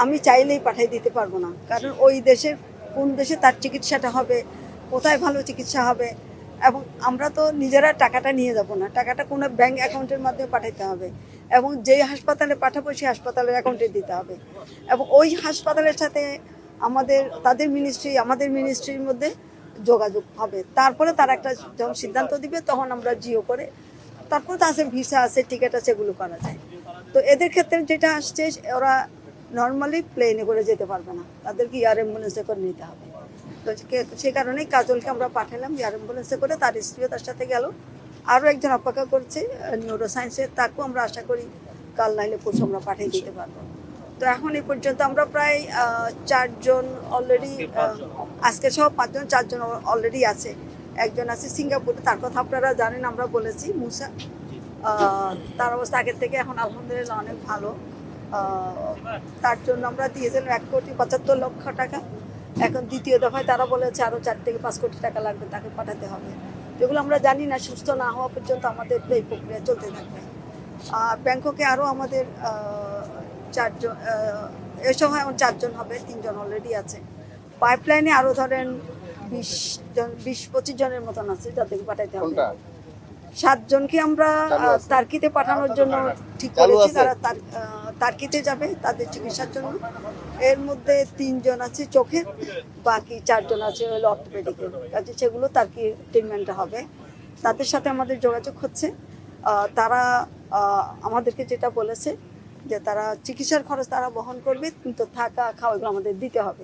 আমি চাইলেই পাঠিয়ে দিতে পারবো না, কারণ ওই দেশের কোন দেশে তার চিকিৎসাটা হবে, কোথায় ভালো চিকিৎসা হবে, এবং আমরা তো নিজেরা টাকাটা নিয়ে যাব না, টাকাটা কোনো ব্যাংক অ্যাকাউন্টের মাধ্যমে পাঠাতে হবে, এবং যেই হাসপাতালে পাঠাবো সেই হাসপাতালের অ্যাকাউন্টে দিতে হবে, এবং ওই হাসপাতালের সাথে তাদের মিনিস্ট্রি আমাদের মিনিস্ট্রির মধ্যে যোগাযোগ হবে। তারপরে তারা একটা যখন সিদ্ধান্ত দিবে তখন আমরা জিও করে, তারপর তো আছে ভিসা আছে, টিকিট আছে, এগুলো করা যায়। তো এদের ক্ষেত্রে যেটা আসছে, ওরা নর্মালি প্লেনে করে যেতে পারবে না, তাদেরকে এয়ার অ্যাম্বুলেন্সে করে নিতে হবে। তো সে কারণেই কাজলকে আমরা পাঠালাম এয়ার অ্যাম্বুলেন্সে করে, তার স্ত্রীও তার সাথে গেল, আরও একজন অপেক্ষা করছে নিউরো সায়েন্সের, তাকেও আমরা আশা করি কাল নাইলে পরশু আমরা পাঠিয়ে দিতে পারবো। তো এখন এই পর্যন্ত আমরা প্রায় 4 জন অলরেডি, আজকে সহ 5 জন, 4 জন অলরেডি আছে। একজন আছে সিঙ্গাপুরে, তার কথা আপনারা জানেন, আমরা বলেছি, মুসা। তার অবস্থা আগের থেকে এখন আলহামদুলিল্লাহ অনেক ভালো। তার জন্য আমরা দিয়েছিলাম 1,75,00,000 টাকা। এখন দ্বিতীয় দফায় তারা বলেছে আরও 4 থেকে 5 কোটি টাকা লাগবে, তাকে পাঠাতে হবে। যেগুলো আমরা জানি না, সুস্থ না হওয়া পর্যন্ত আমাদের এই প্রক্রিয়া চলতে থাকবে। ব্যাংককে আরও আমাদের 4 জন, এ সময় এখন 4 জন হবে, 3 জন অলরেডি আছে। পাইপলাইনে আরও ধরেন 20-25 জনের মতন আছে, যাদেরকে পাঠাইতে হবে। 7 জনকে আমরা তার্কিতে পাঠানোর জন্য ঠিক করেছি, তারা তার্কিতে যাবে তাদের চিকিৎসার জন্য। এর মধ্যে 3 জন আছে চোখের, বাকি 4 জন আছে হলো অর্থোপেডিকের কাজে, সেগুলো তার্কি ট্রিটমেন্টটা হবে। তাদের সাথে আমাদের যোগাযোগ হচ্ছে। তারা আমাদেরকে যেটা বলেছে যে তারা চিকিৎসার খরচ তারা বহন করবে, কিন্তু থাকা খাওয়া এগুলো আমাদের দিতে হবে।